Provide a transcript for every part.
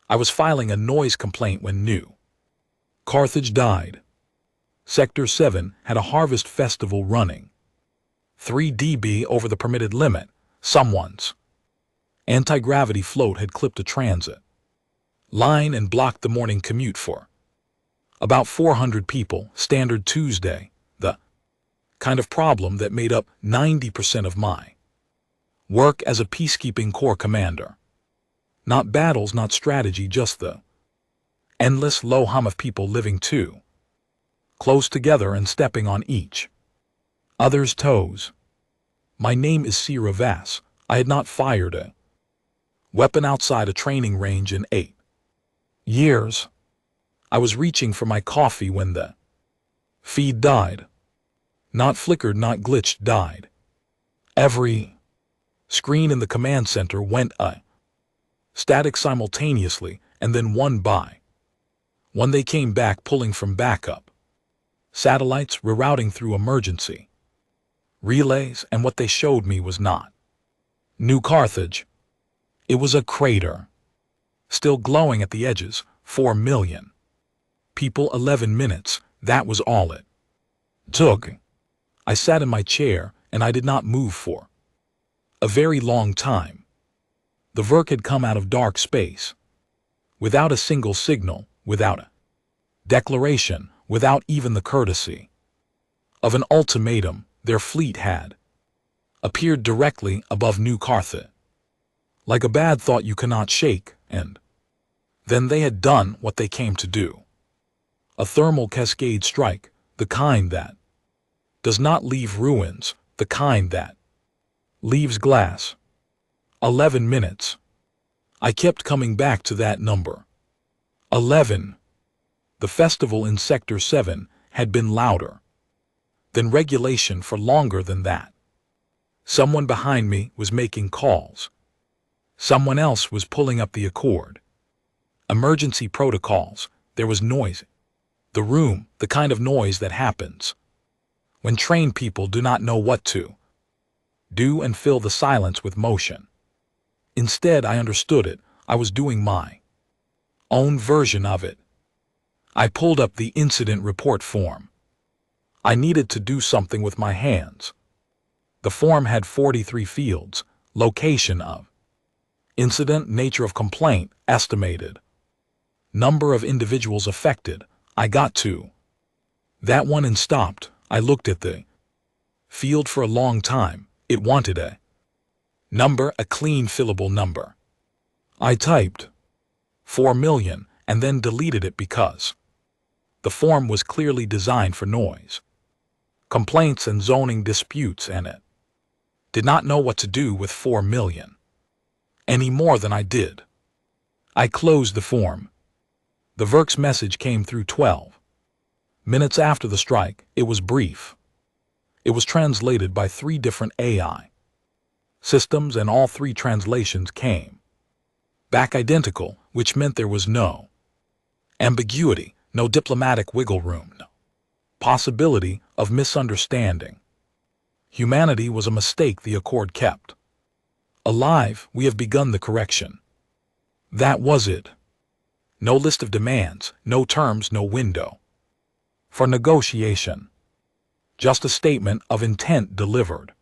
I was filing a noise complaint when new Carthage died. Sector 7 had a harvest festival running. 3 dB over the permitted limit. Someone's anti-gravity float had clipped a transit line and blocked the morning commute for about 400 people. Standard Tuesday, the kind of problem that made up 90% of my work as a peacekeeping corps commander. Not battles, not strategy, just the endless low hum of people living too close together and stepping on each other's toes. My name is Sierra Vass. I had not fired a weapon outside a training range in 8 years. I was reaching for my coffee when the feed died. Not flickered, not glitched, died. Every screen in the command center went static simultaneously, and then one by one they came back, pulling from backup satellites, rerouting through emergency relays, and what they showed me was not New Carthage. It was a crater, still glowing at the edges. 4 million people, 11 minutes, that was all it took. I sat in my chair, and I did not move for a very long time. The Verk had come out of dark space, without a single signal, without a declaration, without even the courtesy of an ultimatum. Their fleet had appeared directly above New Carthage, like a bad thought you cannot shake, and then they had done what they came to do. A thermal cascade strike, the kind that does not leave ruins, the kind that leaves glass. 11 minutes. I kept coming back to that number. 11. The festival in Sector 7 had been louder than regulation for longer than that. Someone behind me was making calls. Someone else was pulling up the accord. Emergency protocols. There was noise. The room, the kind of noise that happens when trained people do not know what to do and fill the silence with motion. Instead, I understood it. I was doing my own version of it. I pulled up the incident report form. I needed to do something with my hands. The form had 43 fields: location of incident, nature of complaint, estimated number of individuals affected. I got to that one and stopped. I looked at the field for a long time. It wanted a number, a clean fillable number. I typed 4 million and then deleted it because the form was clearly designed for noise complaints and zoning disputes, and it did not know what to do with 4 million any more than I did. I closed the form. The Verk's message came through 12 minutes after the strike. It was brief. It was translated by 3 different AI systems, and all 3 translations came back identical, which meant there was no ambiguity, no diplomatic wiggle room, no possibility of misunderstanding. Humanity was a mistake the Accord kept alive. We have begun the correction. That was it. No list of demands, no terms, no window for negotiation. Just a statement of intent delivered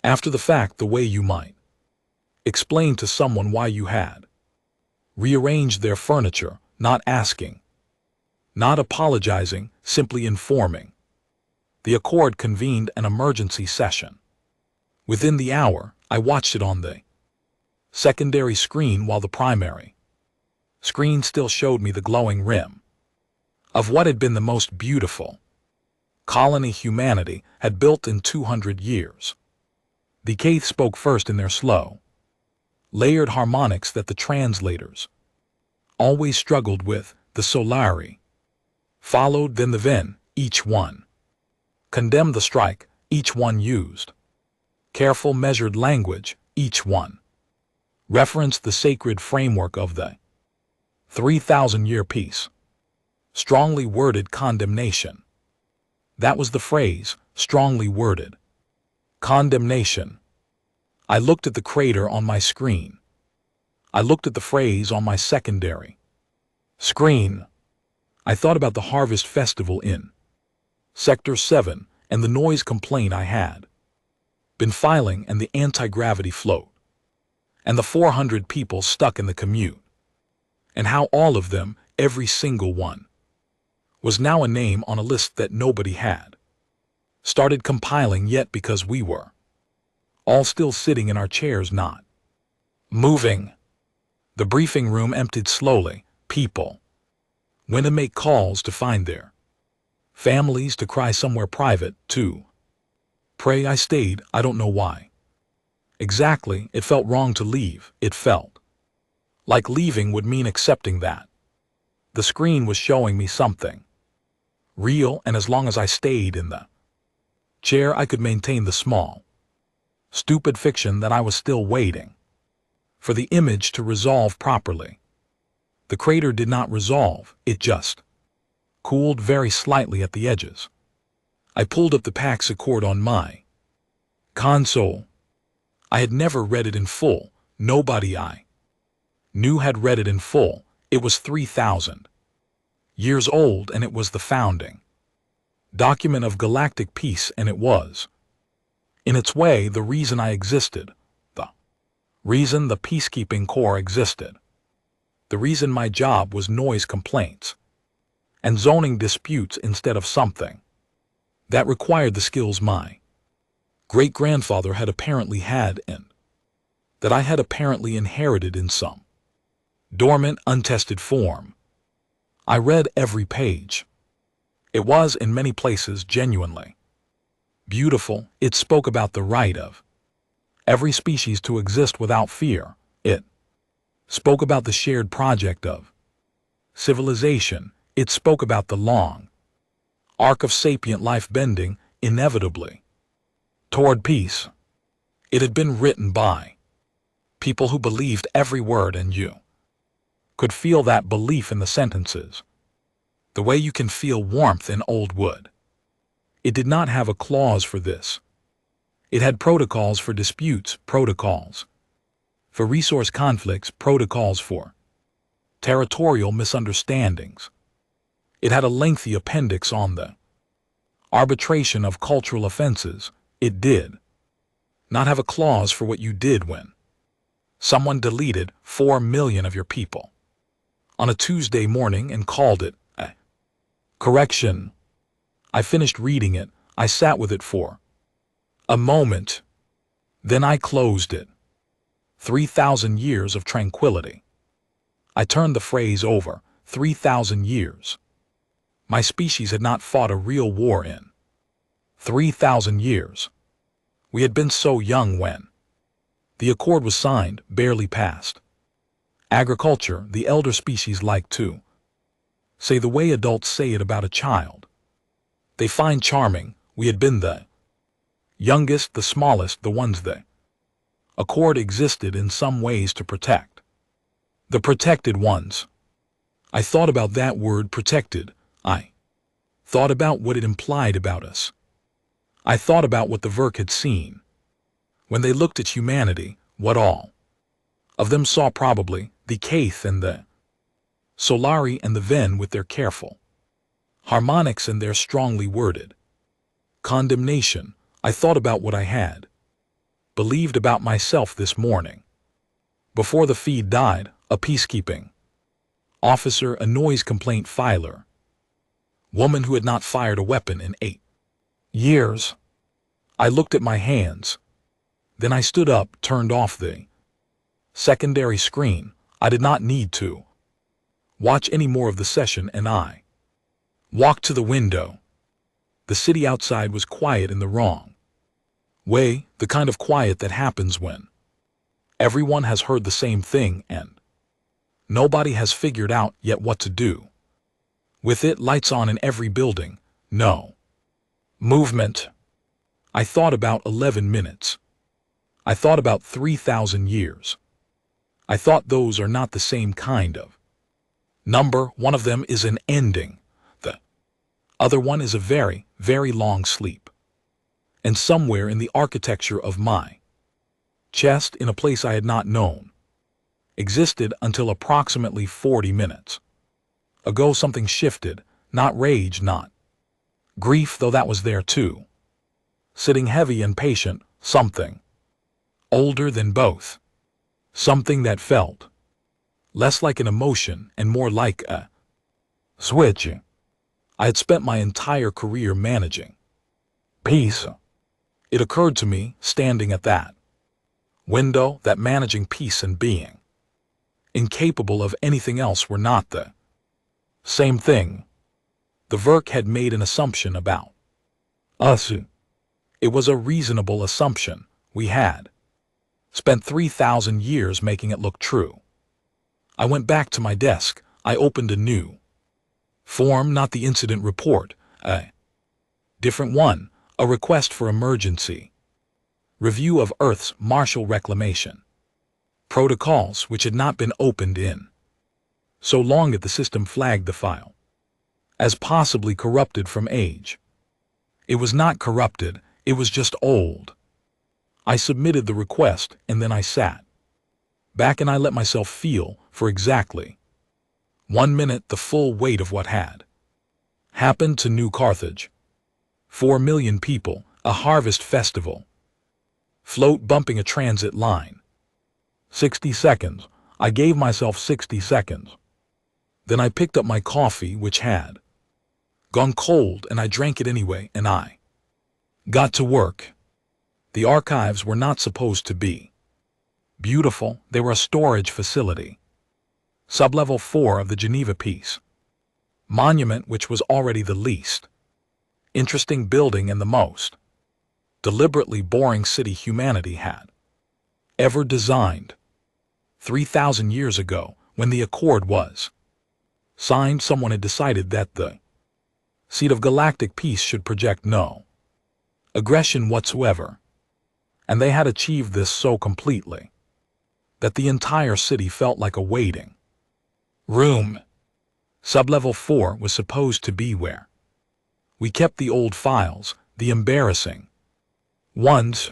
after the fact, the way you might explain to someone why you had rearranged their furniture, not asking, not apologizing, simply informing. The Accord convened an emergency session. Within the hour, I watched it on the secondary screen while the primary screen still showed me the glowing rim of what had been the most beautiful colony humanity had built in 200 years. The Kaith spoke first in their slow, layered harmonics that the translators always struggled with. The Solari followed, then the Ven. Each one condemned the strike. Each one used careful, measured language. Each one referenced the sacred framework of the 3,000-year peace. Strongly worded condemnation. That was the phrase, strongly worded condemnation. I looked at the crater on my screen. I looked at the phrase on my secondary screen. I thought about the Harvest Festival in Sector 7 and the noise complaint I had been filing and the anti-gravity float and the 400 people stuck in the commute and how all of them, every single one, was now a name on a list that nobody had started compiling yet because we were all still sitting in our chairs not moving. The briefing room emptied slowly. People went to make calls to find their families, to cry somewhere private, to pray. I stayed, I don't know why. Exactly, it felt wrong to leave. It felt like leaving would mean accepting that the screen was showing me something real, and as long as I stayed in the chair I could maintain the small, stupid fiction that I was still waiting for the image to resolve properly. The crater did not resolve, it just cooled very slightly at the edges. I pulled up the PAX Accord on my console. I had never read it in full. Nobody I knew had read it in full. It was 3,000 years old, and it was the founding document of galactic peace, and it was, in its way, the reason I existed, the reason the Peacekeeping Corps existed, the reason my job was noise complaints and zoning disputes instead of something that required the skills my great-grandfather had apparently had and that I had apparently inherited in some dormant, untested form. I read every page. It was, in many places, genuinely beautiful. It spoke about the right of every species to exist without fear. It spoke about the shared project of civilization. It spoke about the long arc of sapient life bending, inevitably, toward peace. It had been written by people who believed every word, and you could feel that belief in the sentences, the way you can feel warmth in old wood. It did not have a clause for this. It had protocols for disputes, protocols for resource conflicts, protocols for territorial misunderstandings. It had a lengthy appendix on the arbitration of cultural offenses. It did not have a clause for what you did when someone deleted 4 million of your people on a Tuesday morning and called it a correction. I finished reading it. I sat with it for a moment. Then I closed it. 3,000 years of tranquility. I turned the phrase over. 3,000 years. My species had not fought a real war in 3,000 years. We had been so young when the accord was signed, barely passed. Agriculture, the elder species like to say the way adults say it about a child. They find charming. We had been the youngest, the smallest, the ones the accord existed in some ways to protect. The protected ones. I thought about that word, protected. I thought about what it implied about us. I thought about what the Verk had seen when they looked at humanity, what all of them saw, probably the Kaith and the Solari and the Ven with their careful harmonics and their strongly worded condemnation. I thought about what I had believed about myself this morning. Before the feed died, a peacekeeping officer, a noise complaint filer, woman who had not fired a weapon in 8 years. I looked at my hands. Then I stood up, turned off the secondary screen. I did not need to watch any more of the session, and I walked to the window. The city outside was quiet in the wrong way, the kind of quiet that happens when everyone has heard the same thing and nobody has figured out yet what to do with it. Lights on in every building. No movement. I thought about 11 minutes. I thought about 3,000 years. I thought those are not the same kind of number. One of them is an ending. The other one is a very, very long sleep. And somewhere in the architecture of my chest, in a place I had not known existed until approximately 40 minutes ago. Something shifted, not rage, not grief, though that was there too. Sitting heavy and patient, something older than both. Something that felt less like an emotion and more like a switch. I had spent my entire career managing peace. It occurred to me, standing at that window, that managing peace and being incapable of anything else were not the same thing. The Verk had made an assumption about us. It was a reasonable assumption. We had spent 3,000 years making it look true. I went back to my desk. I opened a new form, not the incident report, a different one, a request for emergency review of Earth's Martial Reclamation protocols, which had not been opened in so long that the system flagged the file as possibly corrupted from age. It was not corrupted, it was just old. I submitted the request, and then I sat back and I let myself feel, for exactly 1 minute, the full weight of what had happened to New Carthage. 4 million people, a harvest festival, float bumping a transit line. 60 seconds. I gave myself 60 seconds. Then I picked up my coffee, which had gone cold, and I drank it anyway, and I got to work. The archives were not supposed to be beautiful. They were a storage facility. Sublevel 4 of the Geneva Peace Monument, which was already the least interesting building and the most deliberately boring city humanity had ever designed. 3,000 years ago, when the accord was signed, someone had decided that the seat of galactic peace should project no aggression whatsoever. And they had achieved this so completely that the entire city felt like a waiting room. Sublevel 4 was supposed to be where we kept the old files, the embarrassing ones,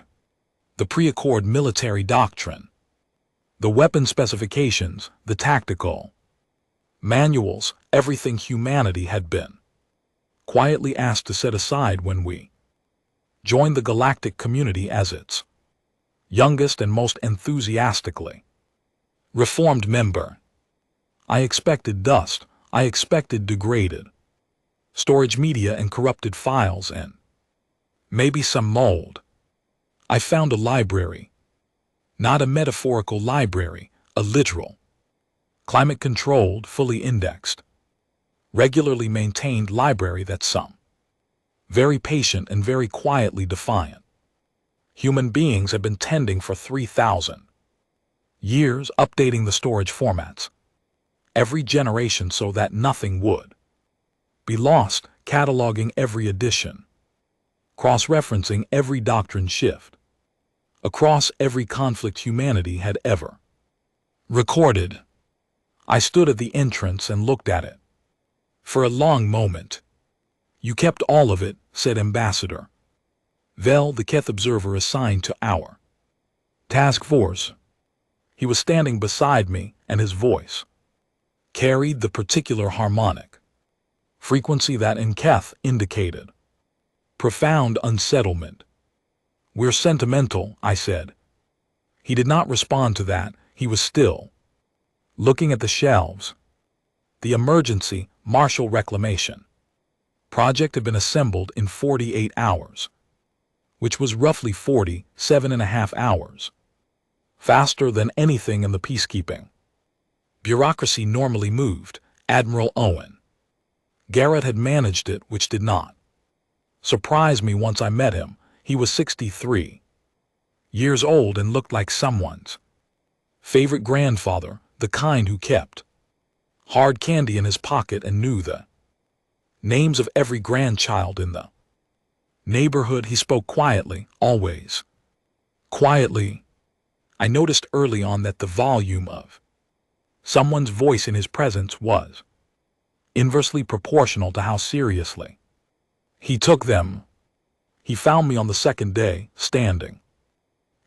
the pre-accord military doctrine, the weapon specifications, the tactical manuals, everything humanity had been quietly asked to set aside when we joined the galactic community as its youngest and most enthusiastically reformed member. I expected dust. I expected degraded storage media and corrupted files and maybe some mold. I found a library. Not a metaphorical library, a literal, climate-controlled, fully indexed, regularly maintained library that some very patient and very quietly defiant human beings have been tending for 3,000 years, updating the storage formats every generation so that nothing would be lost, cataloging every edition, cross-referencing every doctrine shift across every conflict humanity had ever recorded. I stood at the entrance and looked at it for a long moment. "You kept all of it," said Ambassador Vel, the Keth observer assigned to our task force. He was standing beside me, and his voice carried the particular harmonic frequency that in Keth indicated profound unsettlement. "We're sentimental," I said. He did not respond to that. He was still looking at the shelves. The emergency Martial Reclamation project had been assembled in 48 hours, which was roughly 47.5 hours, faster than anything in the peacekeeping bureaucracy normally moved. Admiral Owen Garrett had managed it, which did not surprise me once I met him. He was 63 years old and looked like someone's favorite grandfather, the kind who kept hard candy in his pocket and knew the names of every grandchild in the neighborhood. He spoke quietly, always quietly. I noticed early on that the volume of someone's voice in his presence was inversely proportional to how seriously he took them. He found me on the second day, standing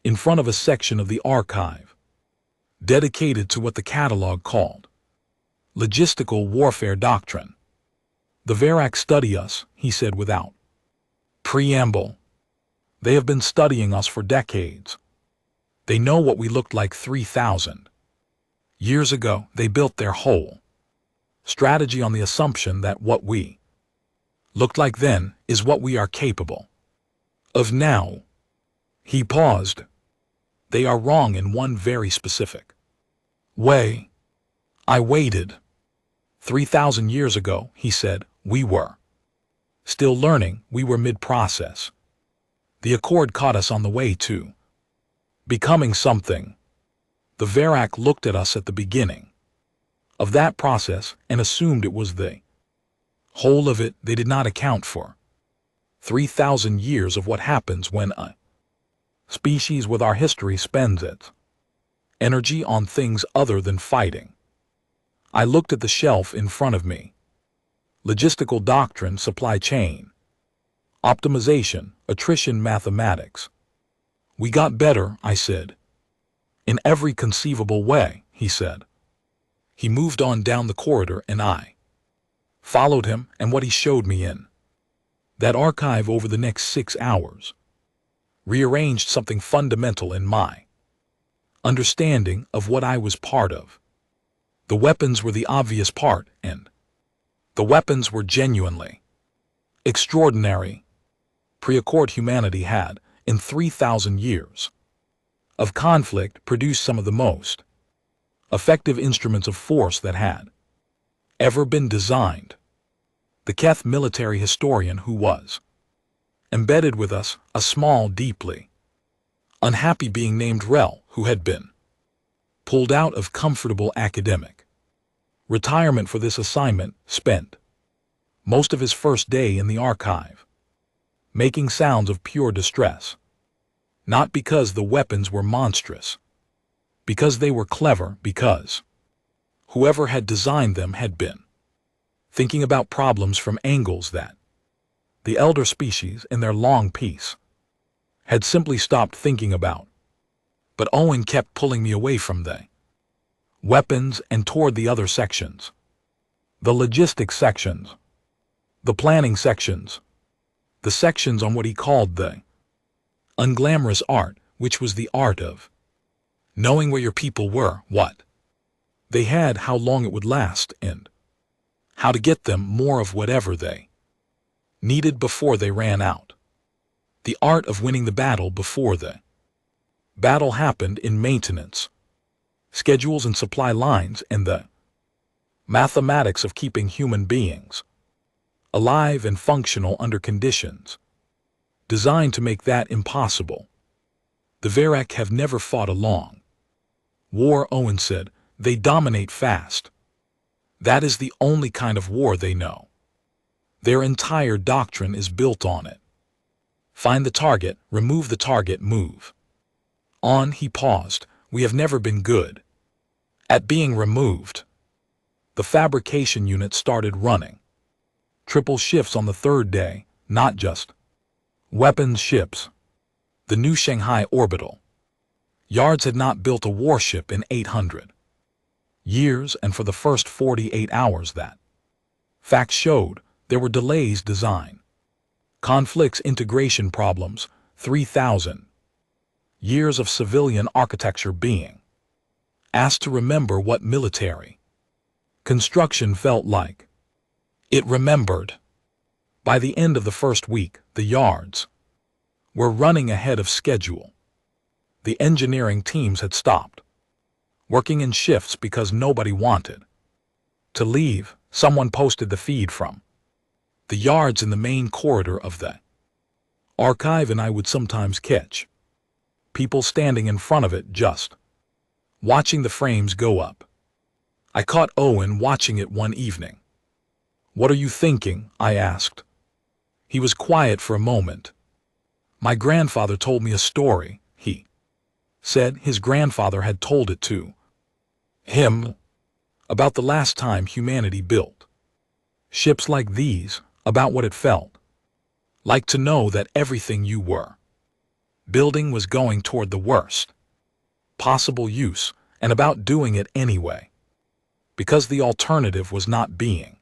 in front of a section of the archive dedicated to what the catalog called logistical warfare doctrine. The Varak study us, he said without preamble. They have been studying us for decades. They know what we looked like 3,000 years ago. They built their whole strategy on the assumption that what we looked like then is what we are capable of now. He paused. They are wrong in one very specific way. I waited. 3,000 years ago, he said, we were still learning. We were mid-process. The Accord caught us on the way to becoming something. The Varak looked at us at the beginning of that process and assumed it was the whole of it. They did not account for 3,000 years of what happens when a species with our history spends its energy on things other than fighting. I looked at the shelf in front of me. Logistical doctrine, supply chain, optimization, attrition, mathematics. We got better, I said. In every conceivable way, he said. He moved on down the corridor and I followed him, and what he showed me in that archive over the next 6 hours rearranged something fundamental in my understanding of what I was part of. The weapons were the obvious part, and the weapons were genuinely extraordinary. Pre-Accord humanity had, in 3,000 years of conflict, produced some of the most effective instruments of force that had ever been designed. The Keth military historian who was embedded with us, a small, deeply unhappy being named Rel, who had been pulled out of comfortable academic retirement for this assignment, spent most of his first day in the archive, making sounds of pure distress. Not because the weapons were monstrous, because they were clever, because whoever had designed them had been thinking about problems from angles that the elder species, in their long peace, had simply stopped thinking about. But Owen kept pulling me away from the weapons and toward the other sections. The logistics sections, the planning sections, the sections on what he called the unglamorous art, which was the art of knowing where your people were, what they had, how long it would last, and how to get them more of whatever they needed before they ran out. The art of winning the battle before the battle happened, in maintenance, schedules and supply lines, and the mathematics of keeping human beings alive and functional under conditions designed to make that impossible. The Varak have never fought a long war, Owen said. They dominate fast. That is the only kind of war they know. Their entire doctrine is built on it. Find the target, remove the target, move on. He paused. We have never been good at being removed. The fabrication unit started running triple shifts on the third day, not just weapons ships. The new Shanghai orbital yards had not built a warship in 800 years, and for the first 48 hours that facts showed, there were delays, design conflicts, integration problems, 3,000 years of civilian architecture being asked to remember what military construction felt like. It remembered. By the end of the first week, the yards were running ahead of schedule. The engineering teams had stopped working in shifts because nobody wanted to leave. Someone posted the feed from the yards in the main corridor of the archive, and I would sometimes catch people standing in front of it just watching the frames go up. I caught Owen watching it one evening. "What are you thinking?" I asked. He was quiet for a moment. "My grandfather told me a story," he said. His grandfather had told it to him about the last time humanity built ships like these, about what it felt like to know that everything you were building was going toward the worst possible use, and about doing it anyway, because the alternative was not being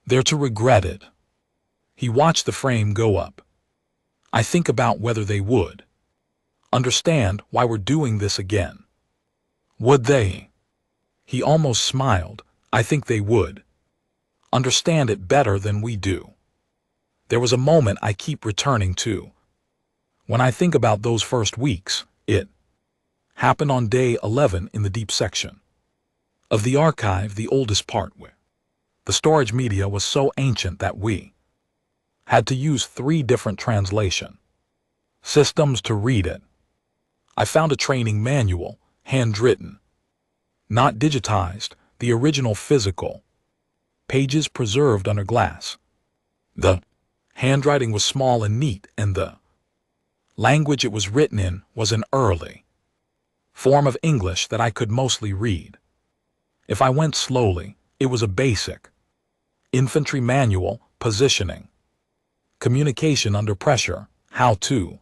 there to regret it. He watched the frame go up. I think about whether they would understand why we're doing this again. Would they? He almost smiled. I think they would understand it better than we do. There was a moment I keep returning to. When I think about those first weeks, it happened on day 11 in the deep section of the archive, the oldest part where the storage media was so ancient that we had to use 3 different translation systems to read it. I found a training manual, handwritten, not digitized, the original physical pages preserved under glass. The handwriting was small and neat, and the language it was written in was an early form of English that I could mostly read. If I went slowly, it was a basic infantry manual, positioning, communication under pressure, how to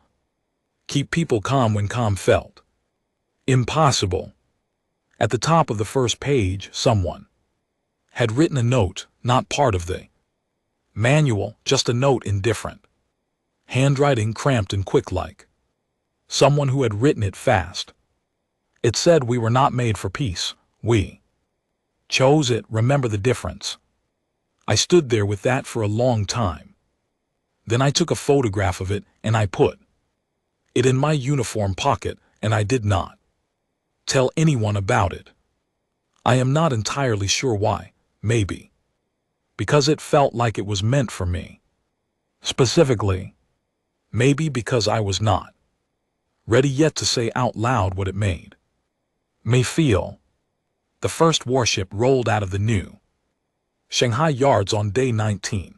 keep people calm when calm felt impossible. At the top of the first page, someone had written a note, not part of the manual, just a note in different handwriting, cramped and quick-like. Someone who had written it fast. It said we were not made for peace. We chose it. Remember the difference. I stood there with that for a long time. Then I took a photograph of it and I put it in my uniform pocket, and I did not tell anyone about it. I am not entirely sure why. Maybe because it felt like it was meant for me. Specifically, maybe because I was not ready yet to say out loud what it made me feel. The first warship rolled out of the new Shanghai yards on day 19.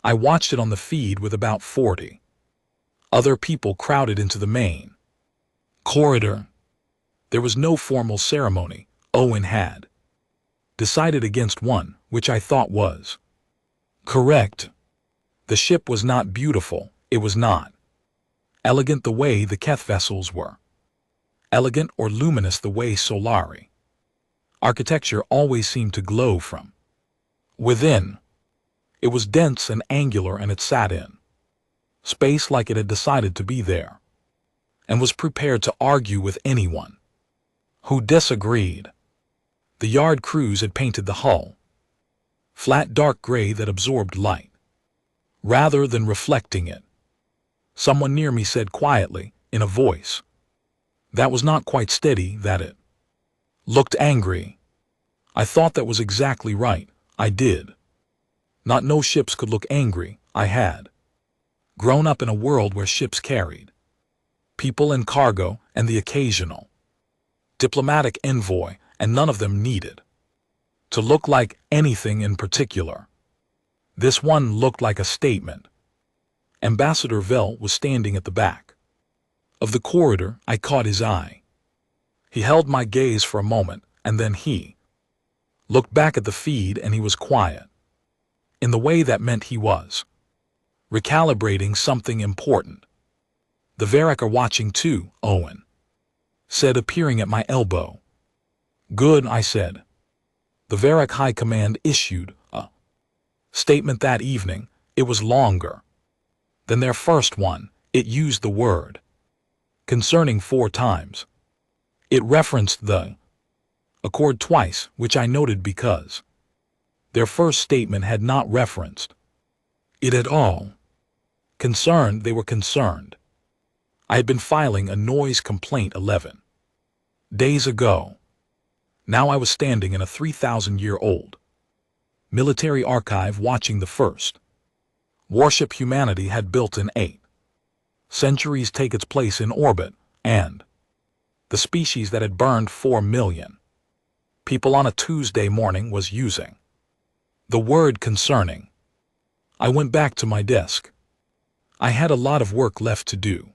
I watched it on the feed with about 40 other people crowded into the main corridor. There was no formal ceremony. Owen had decided against one, which I thought was correct. The ship was not beautiful. It was not elegant the way the Keth vessels were elegant or luminous the way Solari architecture always seemed to glow from within. It was dense and angular, and it sat in space like it had decided to be there and was prepared to argue with anyone who disagreed. The yard crews had painted the hull flat dark gray that absorbed light rather than reflecting it. Someone near me said quietly, in a voice that was not quite steady, that it looked angry. I thought that was exactly right. I did not know ships could look angry. I had grown up in a world where ships carried people and cargo and the occasional diplomatic envoy, and none of them needed to look like anything in particular. This one looked like a statement. Ambassador Vell was standing at the back of the corridor. I caught his eye. He held my gaze for a moment, and then he looked back at the feed, and he was quiet in the way that meant he was recalibrating something important. The Varric are watching too, Owen said, appearing at my elbow. Good, I said. The Varric High Command issued a statement that evening. It was longer than their first one. It used the word concerning 4 times. It referenced the accord twice, which I noted because their first statement had not referenced it at all. Concerned, they were concerned. I had been filing a noise complaint 11 days ago. Now I was standing in a 3,000-year-old military archive watching the first warship humanity had built in 8 centuries take its place in orbit, and the species that had burned 4 million people on a Tuesday morning was using the word concerning. I went back to my desk. I had a lot of work left to do.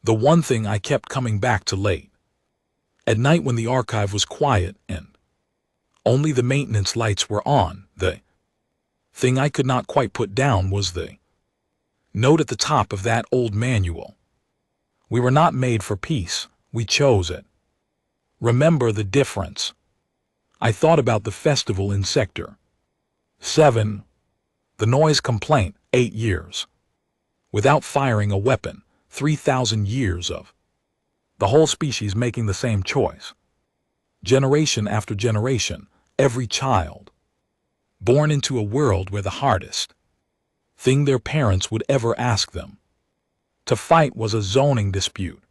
The one thing I kept coming back to late at night when the archive was quiet and only the maintenance lights were on, the thing I could not quite put down was the note at the top of that old manual. We were not made for peace. We chose it. Remember the difference. I thought about the festival in Sector 7. The noise complaint, 8 years. Without firing a weapon, 3,000 years of the whole species making the same choice. Generation after generation, every child born into a world where the hardest thing their parents would ever ask them to fight was a zoning dispute.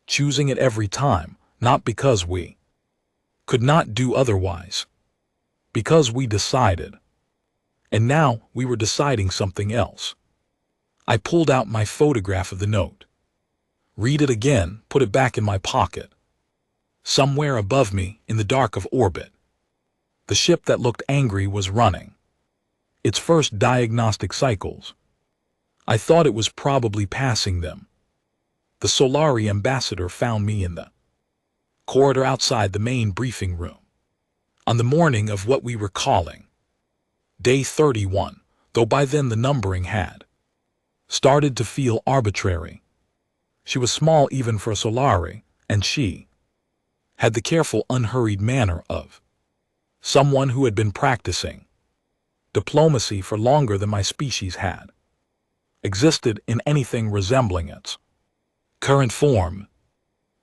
Choosing it every time, not because we could not do otherwise, because we decided. And now we were deciding something else. I pulled out my photograph of the note. Read it again, put it back in my pocket. Somewhere above me, in the dark of orbit, the ship that looked angry was running its first diagnostic cycles. I thought it was probably passing them. The Solari ambassador found me in the corridor outside the main briefing room on the morning of what we were calling Day 31, though by then the numbering had started to feel arbitrary. She was small even for a Solari, and she had the careful, unhurried manner of someone who had been practicing diplomacy for longer than my species had existed in anything resembling its current form.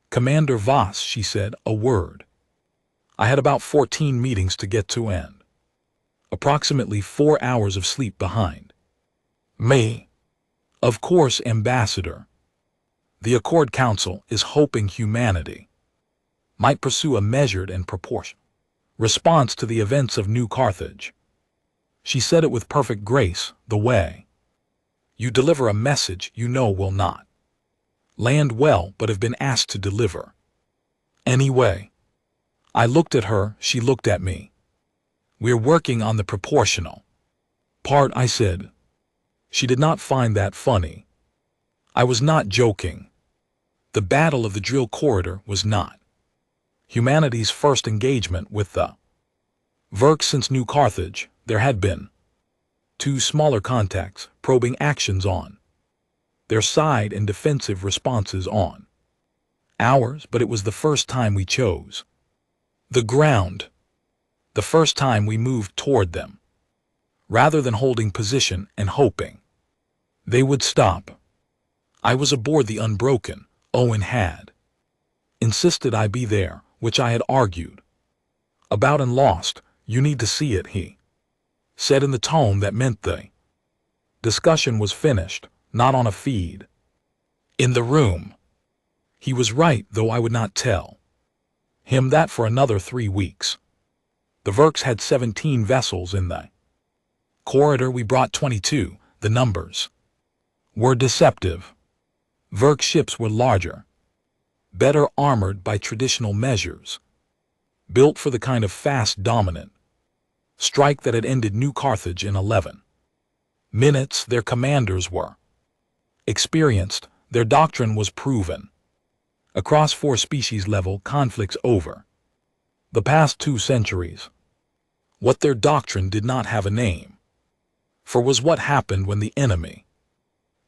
Commander Voss, she said, a word. I had about 14 meetings to get to and approximately 4 hours of sleep behind me. Of course, Ambassador, the Accord Council is hoping humanity might pursue a measured and proportioned response to the events of New Carthage. She said it with perfect grace, the way you deliver a message you know will not land well but have been asked to deliver. Anyway, I looked at her, she looked at me. We're working on the proportional part, I said. She did not find that funny. I was not joking. The Battle of the Drill Corridor was not humanity's first engagement with the Verk since New Carthage. There had been 2 smaller contacts, probing actions on their side and defensive responses on ours, but it was the first time we chose the ground, the first time we moved toward them, rather than holding position and hoping they would stop. I was aboard the Unbroken. Owen had insisted I be there, which I had argued about and lost. You need to see it, he said in the tone that meant the discussion was finished, not on a feed. In the room. He was right, though I would not tell him that for another 3 weeks. The Verks had 17 vessels in the corridor. We brought 22. The numbers were deceptive. Verk ships were larger, better armored by traditional measures, built for the kind of fast, dominant strike that had ended New Carthage in 11 minutes. Their commanders were experienced, their doctrine was proven. Across 4 species-level conflicts over the past 2 centuries, what their doctrine did not have a name for was what happened when the enemy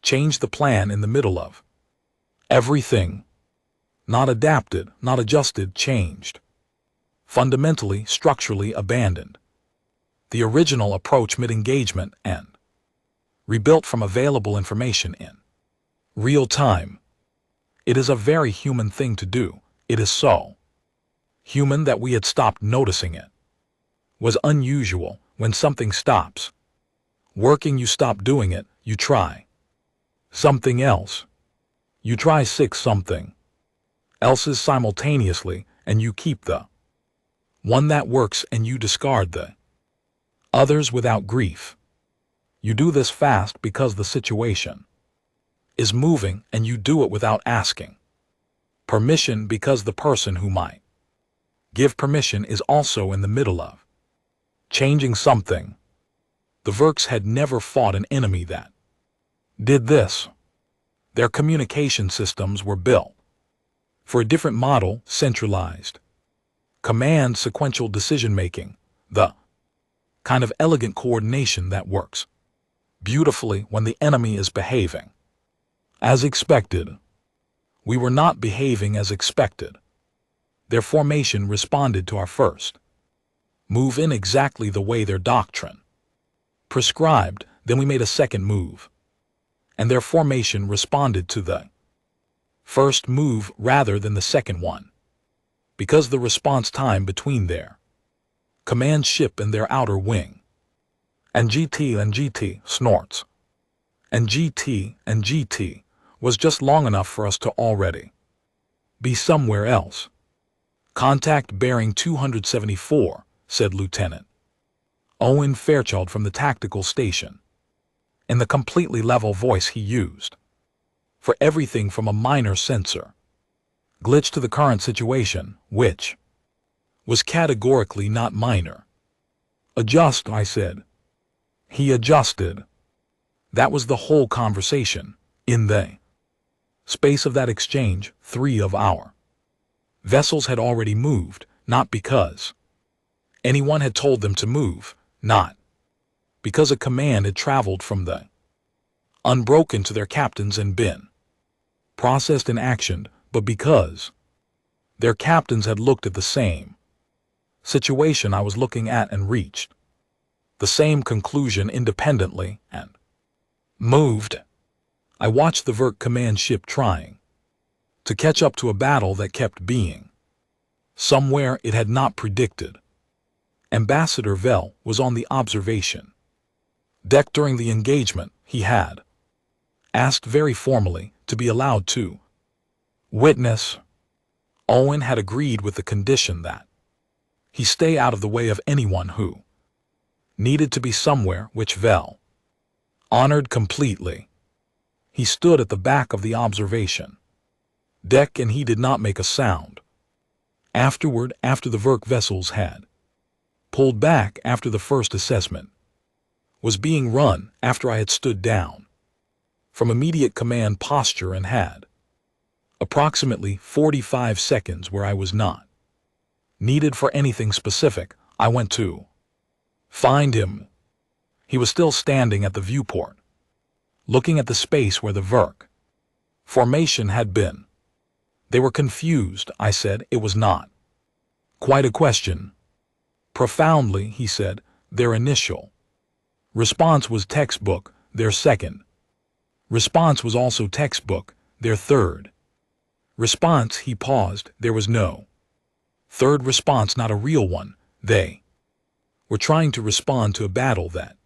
changed the plan in the middle of everything. Not adapted, not adjusted, changed. Fundamentally, structurally abandoned the original approach mid-engagement and rebuilt from available information in real time. It is a very human thing to do. It is so human that we had stopped noticing it. Was unusual. When something stops working, you stop doing it, you try something else. You try 6 something else's simultaneously, and you keep the one that works and you discard the others without grief. You do this fast because the situation is moving, and you do it without asking permission because the person who might give permission is also in the middle of changing something. The Verks had never fought an enemy that did this. Their communication systems were built for a different model, centralized command, sequential decision-making, the kind of elegant coordination that works beautifully when the enemy is behaving as expected. We were not behaving as expected. Their formation responded to our first move in exactly the way their doctrine prescribed. Then we made a second move, and their formation responded to the first move rather than the second one, because the response time between their command ship and their outer wing and GT snorts and GT was just long enough for us to already be somewhere else. Contact bearing 274, said Lieutenant Owen Fairchild from the tactical station, in the completely level voice he used for everything from a minor sensor glitch to the current situation, which was categorically not minor. Adjust, I said. He adjusted. That was the whole conversation. In the space of that exchange, 3 of our vessels had already moved, not because anyone had told them to move, not because a command had traveled from the unbroken to their captains and been processed and actioned, but because their captains had looked at the same situation I was looking at and reached the same conclusion independently and moved. I watched the Vert command ship trying to catch up to a battle that kept being somewhere it had not predicted. Ambassador Vell was on the observation deck during the engagement. He had asked very formally to be allowed to witness. Owen had agreed with the condition that he stay out of the way of anyone who needed to be somewhere, which Vell honored completely. He stood at the back of the observation deck and he did not make a sound. Afterward, after the Verk vessels had pulled back after the first assessment was being run, after I had stood down from immediate command posture and had approximately 45 seconds where I was not needed for anything specific, I went to find him. He was still standing at the viewport, looking at the space where the Verk formation had been. They were confused, I said. It was not quite a question. Profoundly, he said. Their initial response was textbook. Their second response was also textbook. Their third response, he paused. There was no third response, not a real one. They were trying to respond to a battle that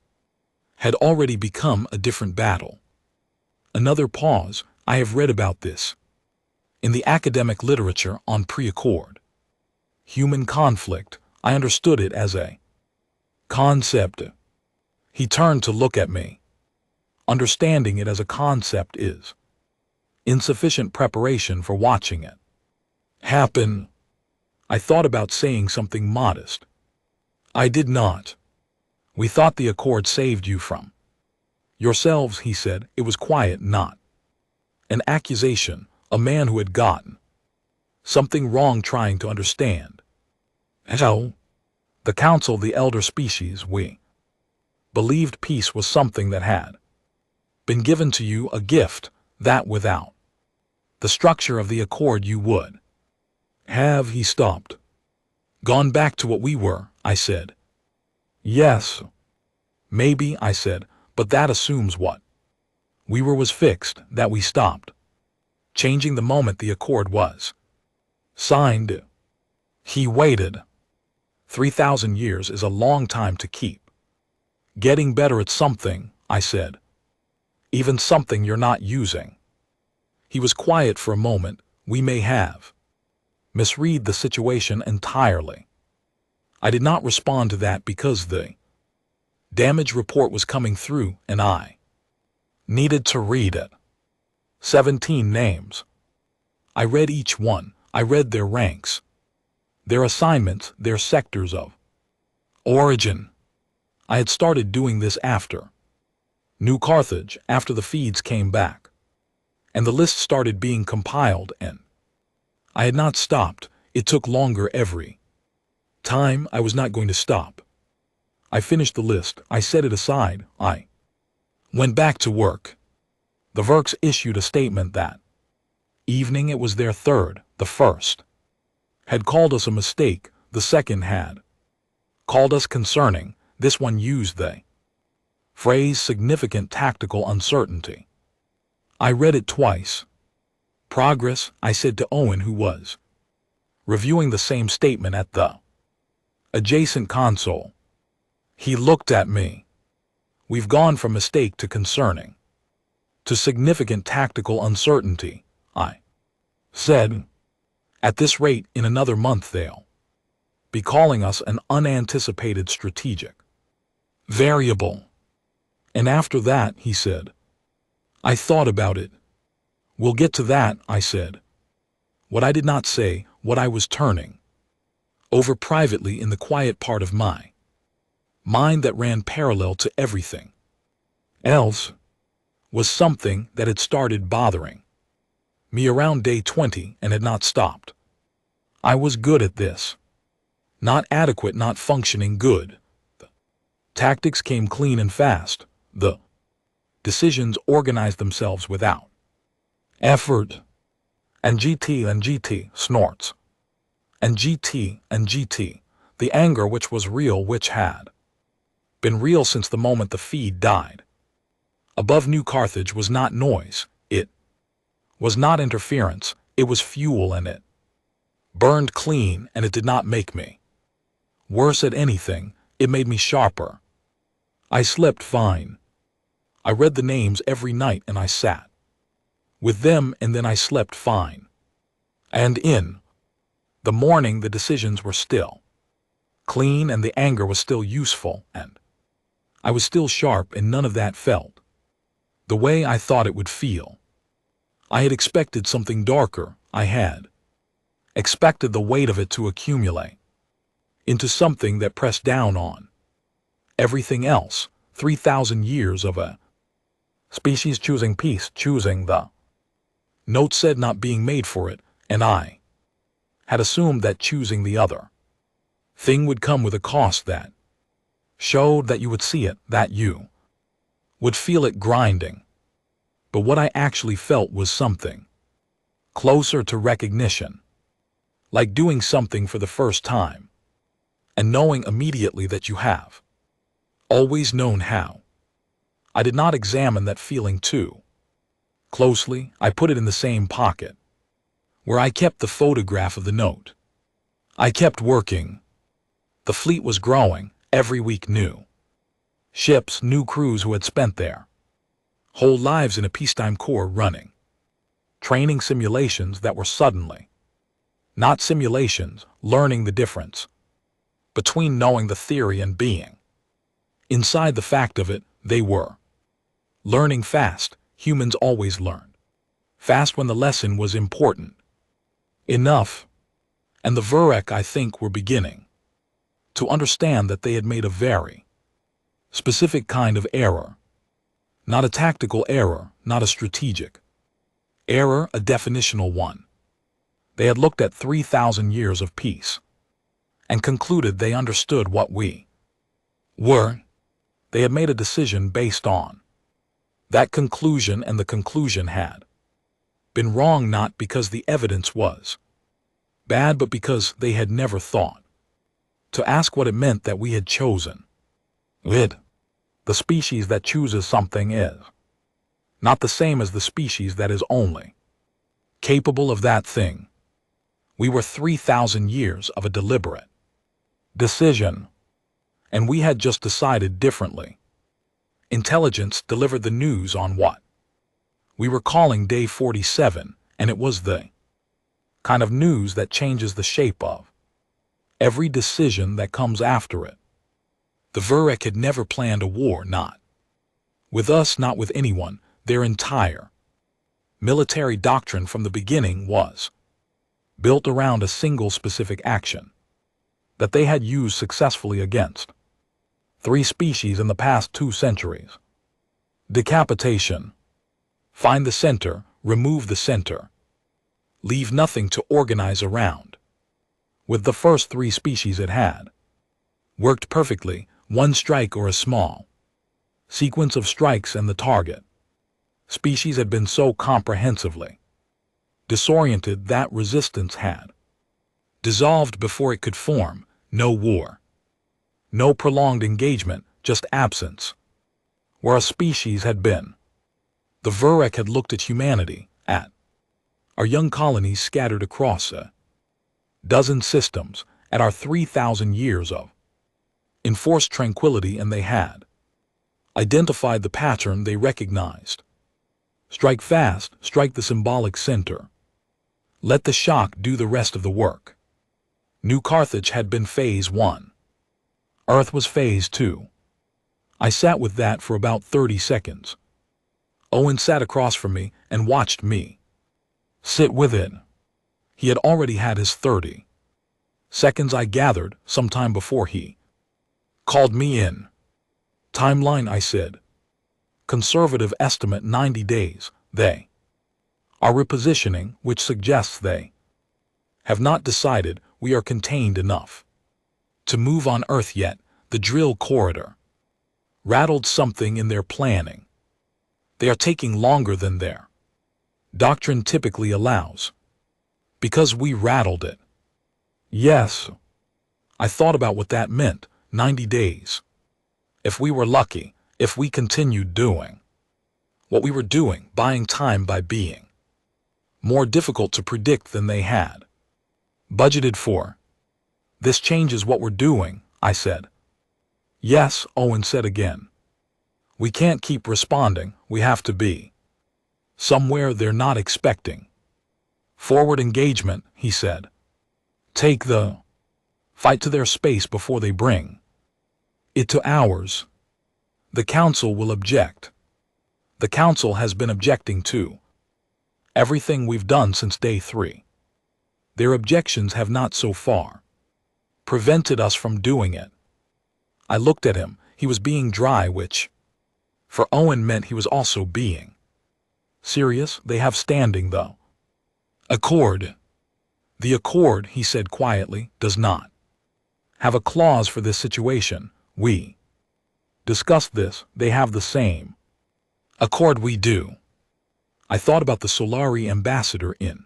had already become a different battle. Another pause. I have read about this in the academic literature on pre-accord human conflict. I understood it as a concept. He turned to look at me. Understanding it as a concept is insufficient preparation for watching it happen. I thought about saying something modest. I did not. We thought the accord saved you from yourselves, he said. It was quiet, not an accusation. A man who had gotten something wrong trying to understand. So, the council, the elder species, we believed peace was something that had been given to you, a gift, that without the structure of the accord you would have. He stopped. Gone back to what we were, I said. Yes. Maybe, I said, but that assumes what we were was fixed, that we stopped changing the moment the accord was signed. He waited. 3,000 years is a long time to keep getting better at something, I said. Even something you're not using. He was quiet for a moment. We may have misread the situation entirely. I did not respond to that because the damage report was coming through and I needed to read it. 17 names. I read each one. I read their ranks, their assignments, their sectors of origin. I had started doing this after New Carthage, after the feeds came back, and the list started being compiled, and I had not stopped. It took longer every time. I was not going to stop. I finished the list. I set it aside. I went back to work. The Verks issued a statement that evening. It was their third, the first had called us a mistake, the second had called us concerning, this one used the phrase significant tactical uncertainty. I read it twice. Progress, I said to Owen, who was reviewing the same statement at the adjacent console. He looked at me. We've gone from mistake to concerning to significant tactical uncertainty, I said. At this rate, in another month they'll be calling us an unanticipated strategic variable. And after that, he said. I thought about it. We'll get to that, I said. What I did not say, what I was turning over privately in the quiet part of my mind that ran parallel to everything else, was something that had started bothering me around day 20 and had not stopped. I was good at this. Not adequate, not functioning good. The tactics came clean and fast. The decisions organized themselves without effort. And GT snorts. And GT, the anger which was real, which had been real since the moment the feed died. Above New Carthage was not noise, it was not interference, it was fuel, and it burned clean, and it did not make me worse at anything, it made me sharper. I slept fine. I read the names every night and I sat with them, and then I slept fine. And in the morning the decisions were still clean and the anger was still useful, and I was still sharp, and none of that felt the way I thought it would feel. I had expected something darker. I had expected the weight of it to accumulate into something that pressed down on everything else. 3,000 years of a species choosing peace, choosing the note said not being made for it, and I had assumed that choosing the other thing would come with a cost that showed that you would see it, that you would feel it grinding. But what I actually felt was something closer to recognition, like doing something for the first time, and knowing immediately that you have always known how. I did not examine that feeling too closely. I put it in the same pocket where I kept the photograph of the note. I kept working. The fleet was growing, every week new ships, new crews who had spent their whole lives in a peacetime corps running training simulations that were suddenly not simulations, learning the difference between knowing the theory and being inside the fact of it. They were learning fast. Humans always learned fast when the lesson was important enough. And the Vurek, I think, were beginning to understand that they had made a very specific kind of error. Not a tactical error, not a strategic error, a definitional one. They had looked at 3,000 years of peace and concluded they understood what we were. They had made a decision based on that conclusion, and the conclusion had been wrong not because the evidence was bad, but because they had never thought to ask what it meant that we had chosen it. The species that chooses something is not the same as the species that is only capable of that thing. We were 3,000 years of a deliberate decision, and we had just decided differently. Intelligence delivered the news on what we were calling Day 47, and it was the kind of news that changes the shape of every decision that comes after it. The Vurek had never planned a war, not with us, not with anyone. Their entire military doctrine from the beginning was built around a single specific action that they had used successfully against 3 species in the past 2 centuries. Decapitation. Find the center, remove the center. Leave nothing to organize around. With the first 3 species it had worked perfectly, one strike or a small sequence of strikes and the target species had been so comprehensively disoriented that resistance had Dissolved before it could form, no war. No prolonged engagement, just absence. Where a species had been. The Vurek had looked at humanity, at our young colonies scattered across a dozen systems, at our 3,000 years of enforced tranquility, and they had identified the pattern they recognized. Strike fast, strike the symbolic center. Let the shock do the rest of the work. New Carthage had been Phase 1. Earth was Phase 2. I sat with that for about 30 seconds. Owen sat across from me and watched me sit with it. He had already had his 30 seconds, I gathered, sometime before he called me in. Timeline, I said. Conservative estimate 90 days. They are repositioning, which suggests they have not decided we are contained enough to move on Earth yet. The drill corridor rattled something in their planning. They are taking longer than their doctrine typically allows. Because we rattled it. Yes. I thought about what that meant, 90 days. If we were lucky, if we continued doing what we were doing, buying time by being more difficult to predict than they had budgeted for. This changes what we're doing, I said. Yes, Owen said again. We can't keep responding, we have to be somewhere they're not expecting. Forward engagement, he said. Take the fight to their space before they bring it to ours. The Council will object. The Council has been objecting to everything we've done since day 3. Their objections have not so far prevented us from doing it. I looked at him. He was being dry, which for Owen meant he was also being serious. They have standing, though. Accord. The Accord, he said quietly, does not have a clause for this situation. We discussed this. They have the same Accord we do. I thought about the Solari ambassador in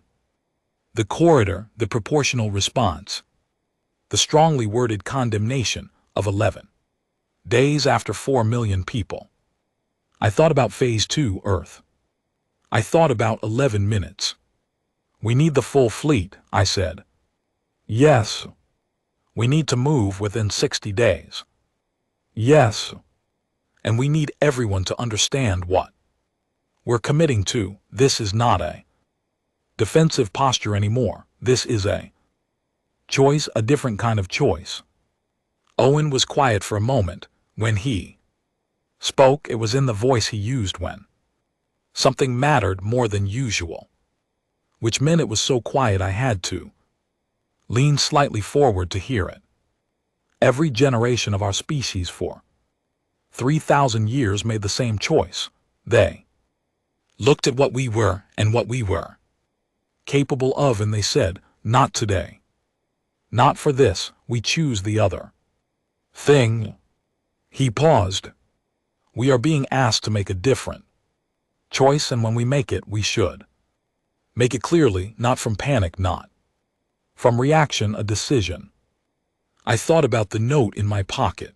the corridor, the proportional response, the strongly worded condemnation of 11 days after 4 million people. I thought about Phase 2 Earth. I thought about 11 minutes. We need the full fleet, I said. Yes. We need to move within 60 days. Yes. And we need everyone to understand what we're committing to. This is not a defensive posture anymore. This is a choice, a different kind of choice. Owen was quiet for a moment. When he spoke, it was in the voice he used when something mattered more than usual, which meant it was so quiet I had to lean slightly forward to hear it. Every generation of our species for 3,000 years made the same choice. They looked at what we were and what we were capable of, and they said, not today. Not for this, we choose the other thing. He paused. We are being asked to make a different choice, and when we make it, we should make it clearly, not from panic, not from reaction, a decision. I thought about the note in my pocket.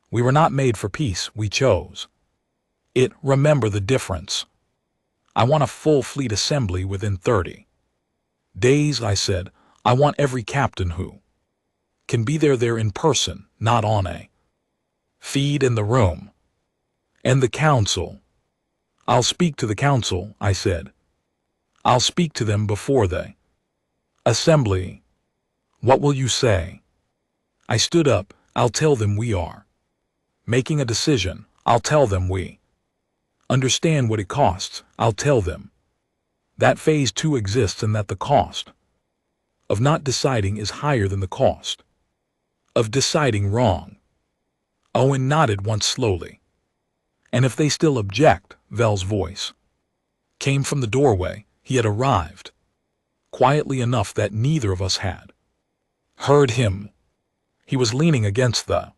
We were not made for peace, we chose it. Remember the difference. I want a full fleet assembly within 30 days, I said. I want every captain who can be there in person, not on a feed in the room. And the Council. I'll speak to the Council, I said. I'll speak to them before the assembly. What will you say? I stood up. I'll tell them we are making a decision. I'll tell them we understand what it costs. I'll tell them that Phase 2 exists and that the cost of not deciding is higher than the cost of deciding wrong. Owen nodded once slowly. And if they still object, Vel's voice came from the doorway. He had arrived quietly enough that neither of us had heard him. He was leaning against the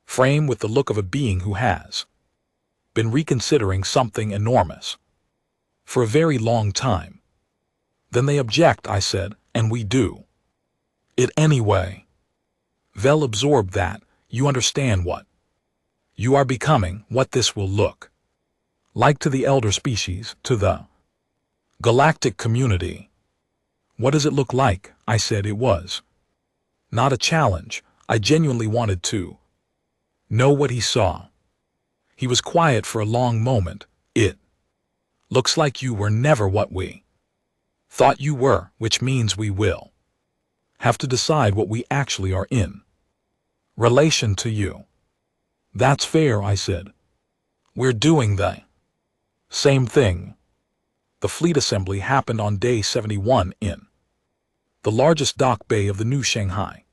frame with the look of a being who has been reconsidering something enormous for a very long time. Then they object, I said, and we do. it anyway. Vel absorbed that. You understand what you are becoming, what this will look like to the elder species, to the galactic community. What does it look like? I said. It was not a challenge. I genuinely wanted to know what he saw. He was quiet for a long moment. It looks like you were never what we thought you were, which means we will have to decide what we actually are in relation to you. That's fair, I said. We're doing the same thing. The fleet assembly happened on day 71 in the largest dock bay of the new Shanghai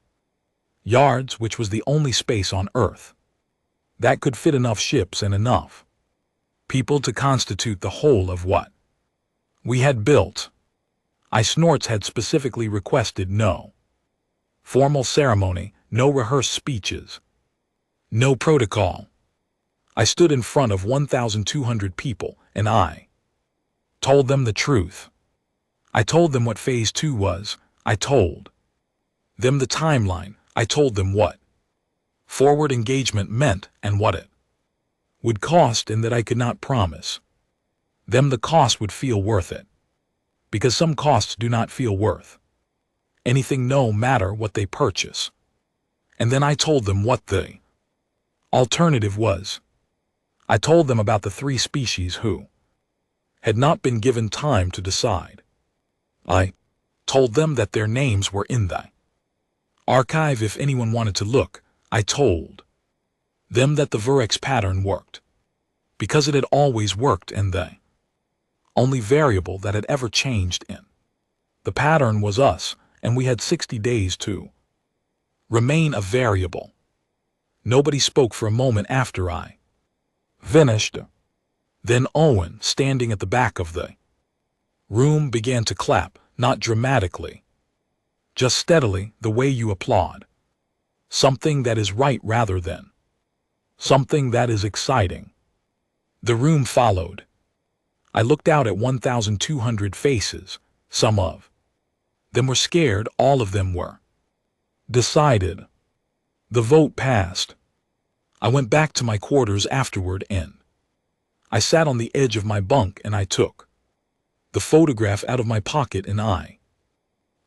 yards, which was the only space on Earth that could fit enough ships and enough people to constitute the whole of what we had built. I Snorts had specifically requested no formal ceremony, no rehearsed speeches, no protocol. I stood in front of 1,200 people, and I told them the truth. I told them what Phase 2 was. I told them the timeline. I told them what forward engagement meant and what it would cost, and that I could not promise them the cost would feel worth it, because some costs do not feel worth anything no matter what they purchase. And then I told them what the alternative was. I told them about the 3 species who had not been given time to decide. I told them that their names were in the archive if anyone wanted to look. I told them that the Vurex pattern worked because it had always worked, and the only variable that had ever changed in the pattern was us, and we had 60 days to remain a variable. Nobody spoke for a moment after I finished. Then Owen, standing at the back of the room, began to clap, not dramatically, just steadily, the way you applaud something that is right rather than something that is exciting. The room followed. I looked out at 1,200 faces. Some of them were scared, all of them were decided. The vote passed. I went back to my quarters afterward, and I sat on the edge of my bunk, and I took the photograph out of my pocket, and I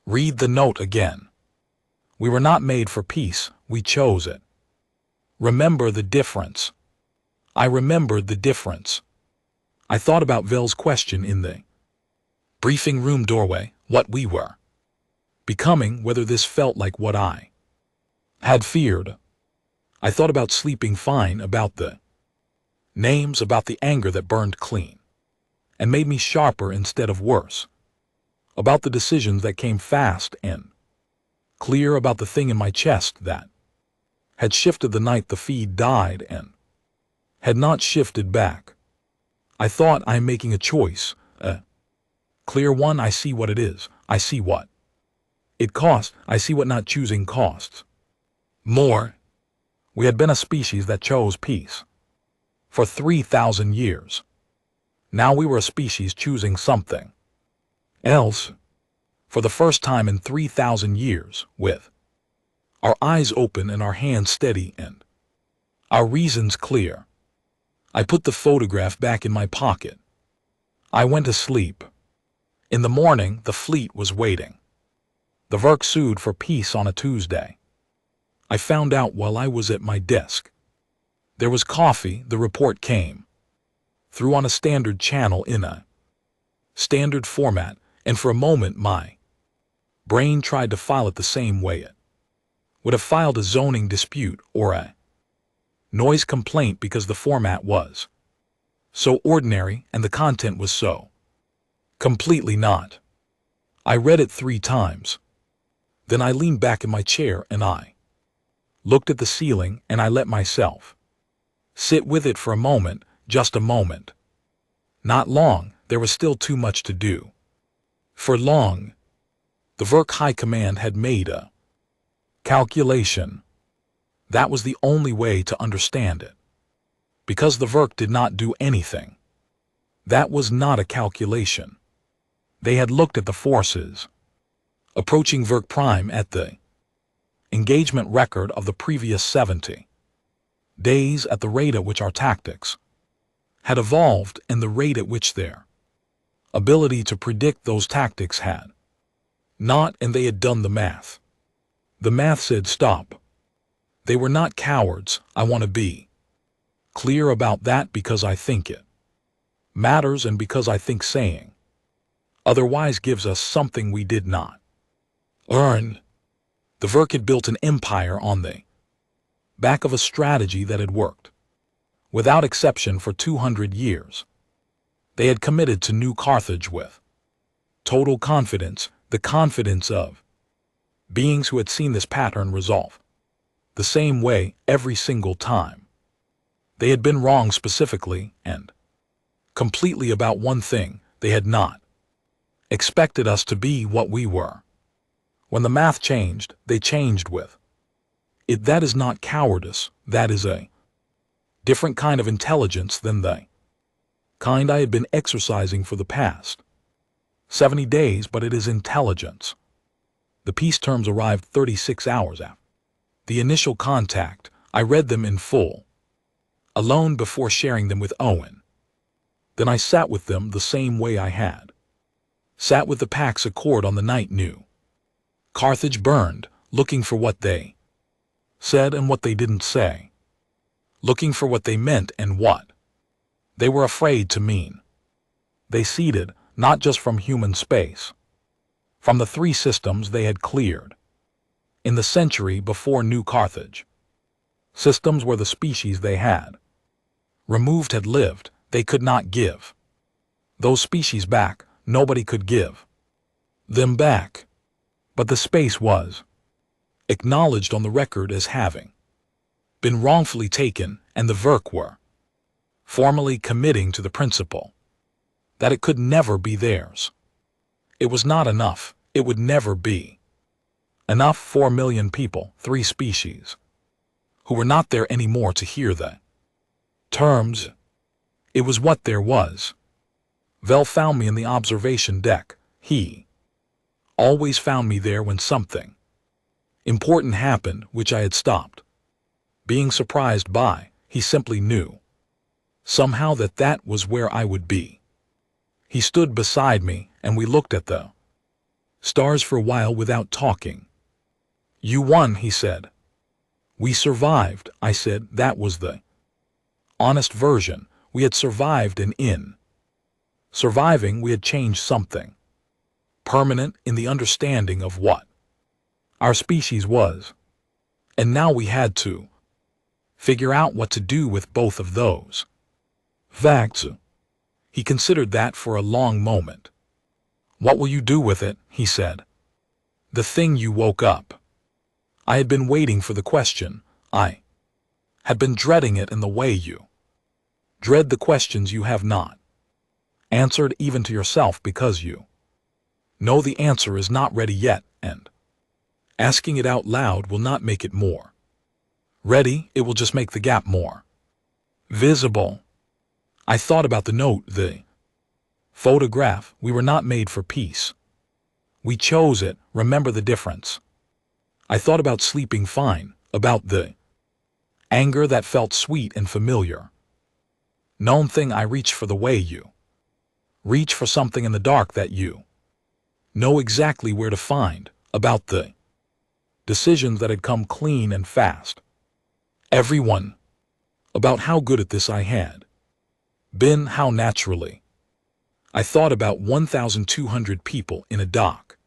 read the note again. We were not made for peace, we chose it. Remember the difference. I remembered the difference. I thought about Vel's question in the briefing room doorway, what we were becoming, whether this felt like what I had feared. I thought about sleeping fine, about the names, about the anger that burned clean and made me sharper instead of worse, about the decisions that came fast and clear, about the thing in my chest that had shifted the night the feed died and had not shifted back. I thought, I'm making a choice, a clear one. I see what it is. I see what it costs. I see what not choosing costs more. We had been a species that chose peace for 3,000 years. Now we were a species choosing something else for the first time in 3,000 years, with our eyes open and our hands steady and our reasons clear. I put the photograph back in my pocket. I went to sleep. In the morning, the fleet was waiting. The Verk sued for peace on a Tuesday. I found out while I was at my desk. There was coffee. The report came through on a standard channel in a standard format, and for a moment my brain tried to file it the same way it would have filed a zoning dispute or a noise complaint, because the format was so ordinary and the content was so completely not. I read it 3 times. Then I leaned back in my chair and I looked at the ceiling, and I let myself sit with it for a moment, just a moment. Not long. There was still too much to do. For long. The Verk High Command had made a calculation. That was the only way to understand it. Because the Verk did not do anything. That was not a calculation. They had looked at the forces approaching Verk Prime at the engagement record of the previous 70 days at the rate at which our tactics had evolved and the rate at which their ability to predict those tactics had not, and they had done the math. The math said stop. They were not cowards. I want to be clear about that because I think it matters and because I think saying otherwise gives us something we did not earn. The Verk had built an empire on the back of a strategy that had worked without exception for 200 years. They had committed to New Carthage with total confidence, the confidence of beings who had seen this pattern resolve the same way every single time. They had been wrong specifically and completely about one thing: they had not expected us to be what we were. When the math changed, they changed with it. That is not cowardice, that is a different kind of intelligence than the kind I had been exercising for the past 70 days, but it is intelligence. The peace terms arrived 36 hours after the initial contact. I read them in full, alone before sharing them with Owen. Then I sat with them the same way I had sat with the Pax Accord on the night New Carthage burned, looking for what they said and what they didn't say, looking for what they meant and what they were afraid to mean. They seeded, not just from human space, from the 3 systems they had cleared in the century before New Carthage. Systems where the species they had removed had lived. They could not give those species back. Nobody could give them back. But the space was acknowledged on the record as having been wrongfully taken, and the Verk were formally committing to the principle that it could never be theirs. It was not enough. It would never be enough. 4 million people, 3 species, who were not there anymore to hear the terms. It was what there was. Vel found me in the observation deck. He always found me there when something important happened, which I had stopped being surprised by. He simply knew somehow that that was where I would be. He stood beside me, and we looked at the stars for a while without talking. You won, he said. We survived, I said. That was the honest version. We had survived, and in surviving we had changed something permanent in the understanding of what our species was. And now we had to figure out what to do with both of those facts. He considered that for a long moment. What will you do with it? He said. The thing you woke up. I had been waiting for the question. I had been dreading it in the way you dread the questions you have not answered even to yourself, because you know the answer is not ready yet, and asking it out loud will not make it more ready. It will just make the gap more visible. I thought about the note, the photograph. We were not made for peace. We chose it. Remember the difference. I thought about sleeping fine, about the anger that felt sweet and familiar. Known thing. I reach for the way you reach for something in the dark that you know exactly where to find, about the decisions that had come clean and fast. Everyone. About how good at this I had been, how naturally. I thought about 1,200 people in a dock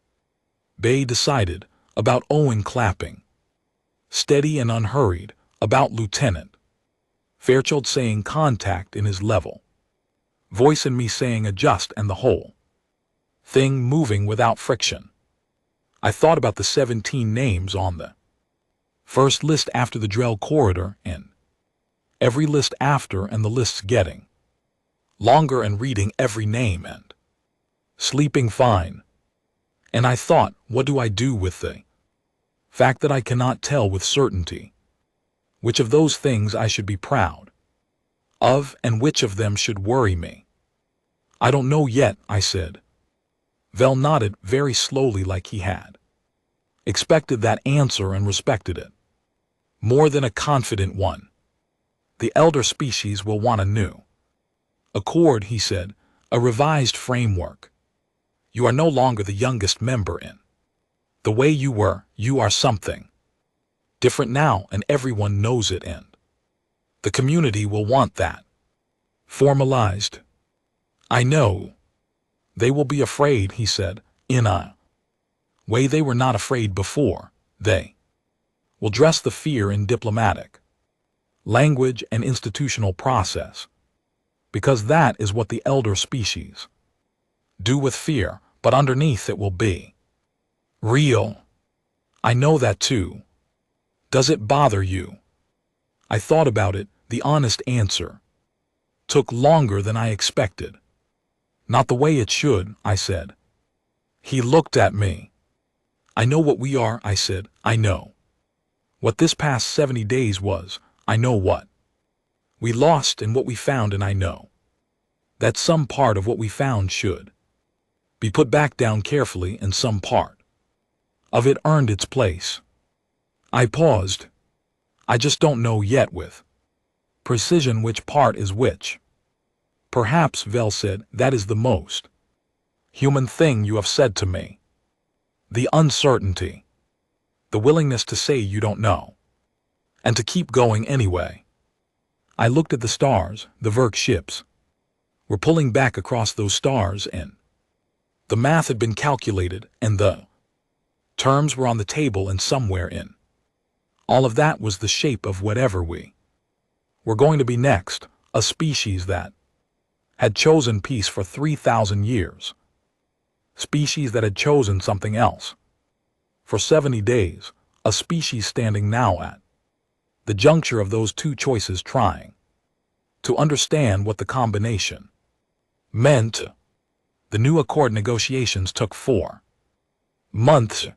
bay decided, about Owen clapping, steady and unhurried, about Lieutenant Fairchild saying contact in his level voice and me saying adjust, and the whole thing moving without friction. I thought about the 17 names on the first list after the Drell corridor, and every list after, and the lists getting longer, and reading every name and sleeping fine. And I thought, what do I do with the fact that I cannot tell with certainty which of those things I should be proud of and which of them should worry me? I don't know yet, I said. Vel nodded very slowly, like he had expected that answer and respected it. More than a confident one. The elder species will want a new accord, he said, a revised framework. You are no longer the youngest member in the way you were. You are something different now, and everyone knows it, and the community will want that formalized. I know. They will be afraid, he said, in a way they were not afraid before. They will dress the fear in diplomatic language and institutional process, because that is what the elder species do with fear, but underneath it will be real. I know that too. Does it bother you? I thought about it. The honest answer took longer than I expected. Not the way it should, I said. He looked at me. I know what we are, I said. I know what this past 70 days was. I know what we lost and what we found, and I know that some part of what we found should be put back down carefully, and some part of it earned its place. I paused. I just don't know yet with precision which part is which. Perhaps, Vel said, that is the most human thing you have said to me. The uncertainty. The willingness to say you don't know. And to keep going anyway. I looked at the stars. The Verk ships were pulling back across those stars, and the math had been calculated, and the terms were on the table, and somewhere in all of that was the shape of whatever we were going to be next, a species that had chosen peace for 3,000 years. Species that had chosen something else for 70 days, a species standing now at the juncture of those two choices, trying to understand what the combination meant. The new accord negotiations took 4 months.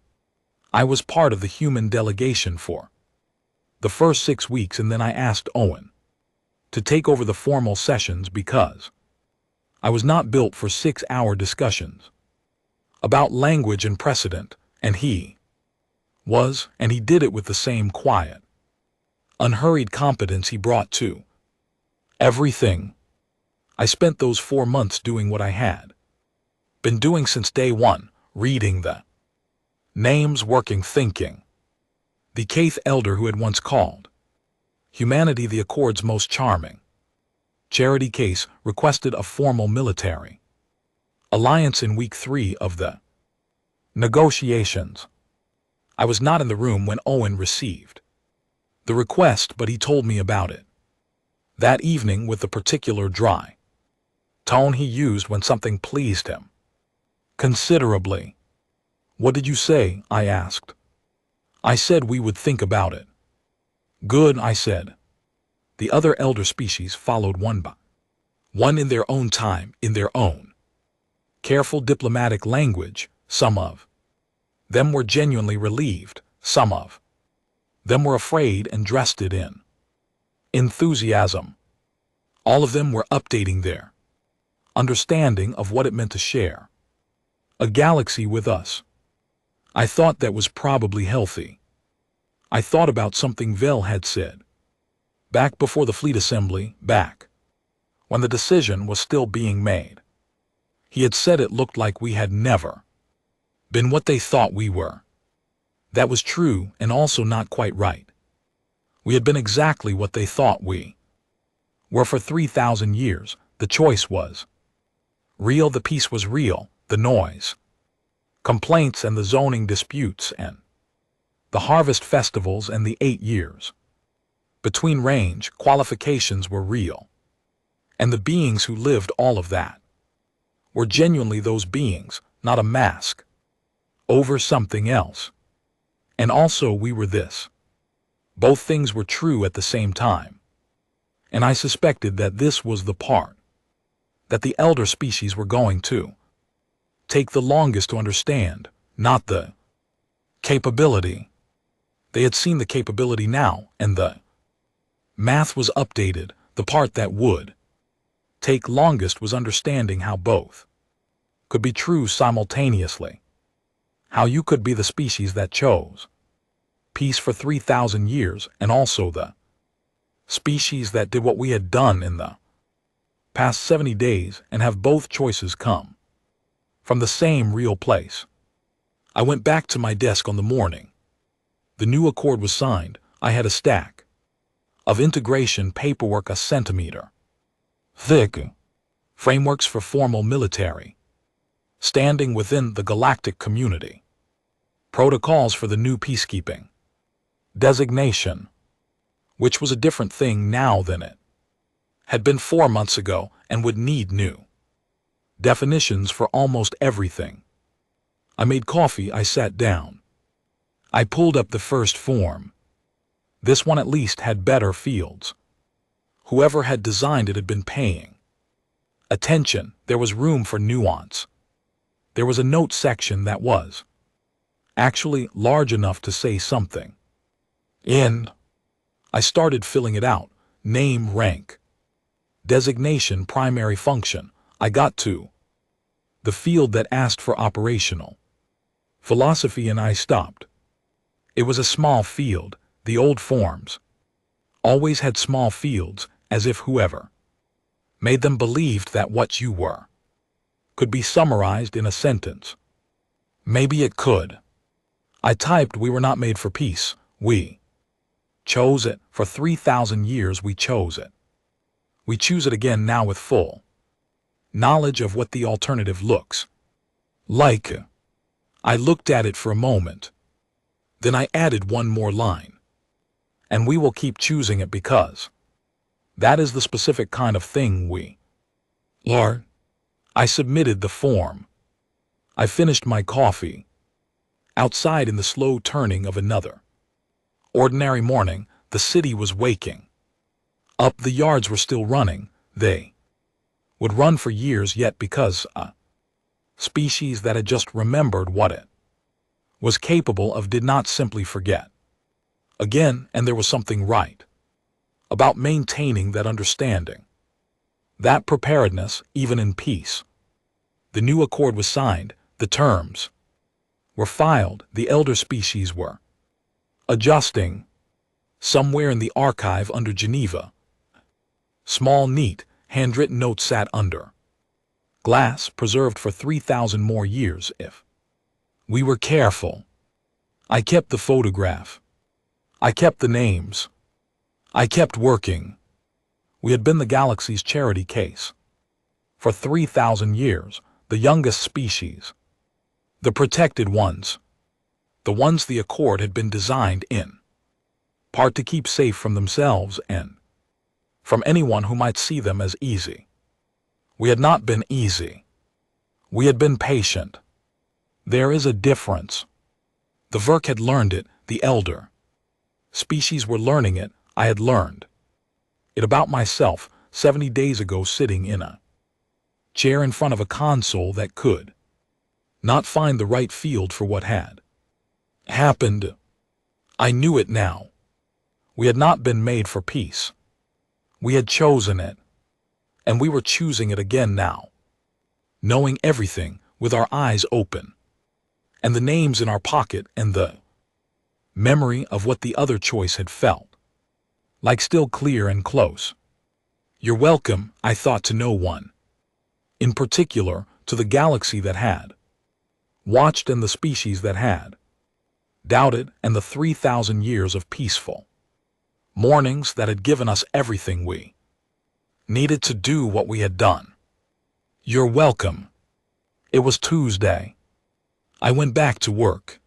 I was part of the human delegation for the first 6 weeks, and then I asked Owen to take over the formal sessions because I was not built for 6-hour discussions about language and precedent, and he was, and he did it with the same quiet, unhurried competence he brought to everything. I spent those 4 months doing what I had been doing since day one, reading the names, working, thinking. The Caith elder who had once called humanity the Accord's most charming charity case requested a formal military alliance in week 3 of the negotiations. I was not in the room when Owen received the request, but he told me about it that evening with the particular dry tone he used when something pleased him considerably. What did you say? I asked. I said we would think about it. Good, I said. The other elder species followed one by one in their own time, in their own careful diplomatic language. Some of them were genuinely relieved, some of them were afraid and dressed it in enthusiasm. All of them were updating their understanding of what it meant to share a galaxy with us. I thought that was probably healthy. I thought about something Vel had said back before the fleet assembly, back when the decision was still being made. He had said it looked like we had never been what they thought we were. That was true, and also not quite right. We had been exactly what they thought we were for 3,000 years. The choice was real, the peace was real, the noise, complaints and the zoning disputes and the harvest festivals and the 8 years between range qualifications were real. And the beings who lived all of that were genuinely those beings, not a mask over something else. And also we were this. Both things were true at the same time. And I suspected that this was the part that the elder species were going to take the longest to understand, not the capability. They had seen the capability now, and the math was updated. The part that would take longest was understanding how both could be true simultaneously. How you could be the species that chose peace for 3,000 years and also the species that did what we had done in the past 70 days and have both choices come from the same real place. I went back to my desk on the morning the new accord was signed. I had a stack of integration paperwork a centimeter thick, frameworks for formal military standing within the galactic community, protocols for the new peacekeeping designation, which was a different thing now than it had been 4 months ago and would need new definitions for almost everything. I made coffee. I sat down. I pulled up the first form. This one at least had better fields. Whoever had designed it had been paying attention. There was room for nuance. There was a note section that was actually large enough to say something. I started filling it out. Name, rank, designation, primary function. I got to the field that asked for operational philosophy and I stopped. It was a small field. The old forms always had small fields, as if whoever made them believed that what you were could be summarized in a sentence. Maybe it could. I typed, we were not made for peace. We chose it. For 3,000 years we chose it. We choose it again now with full knowledge of what the alternative looks like. I looked at it for a moment. Then I added one more line. And we will keep choosing it because that is the specific kind of thing we are. I submitted the form. I finished my coffee. Outside in the slow turning of another ordinary morning, the city was waking up. The yards were still running. They would run for years yet because a species that had just remembered what it was capable of did not simply forget again, and there was something right about maintaining that understanding, that preparedness, even in peace. The new accord was signed, the terms were filed, the elder species were adjusting. Somewhere in the archive under Geneva, small, neat, handwritten note sat under glass, preserved for 3,000 more years if we were careful. I kept the photograph. I kept the names. I kept working. We had been the galaxy's charity case. For 3,000 years, the youngest species, the protected ones, the ones the accord had been designed in part to keep safe from themselves and from anyone who might see them as easy. We had not been easy. We had been patient. There is a difference. The Verk had learned it, the elder species were learning it. I had learned it about myself 70 days ago, sitting in a chair in front of a console that could not find the right field for what had happened. I knew it now. We had not been made for peace. We had chosen it, and we were choosing it again now, knowing everything with our eyes open, and the names in our pocket and the memory of what the other choice had felt like, still clear and close. You're welcome, I thought, to no one in particular, to the galaxy that had watched and the species that had doubted, and the 3,000 years of peaceful mornings that had given us everything we needed to do what we had done. You're welcome. It was Tuesday. I went back to work.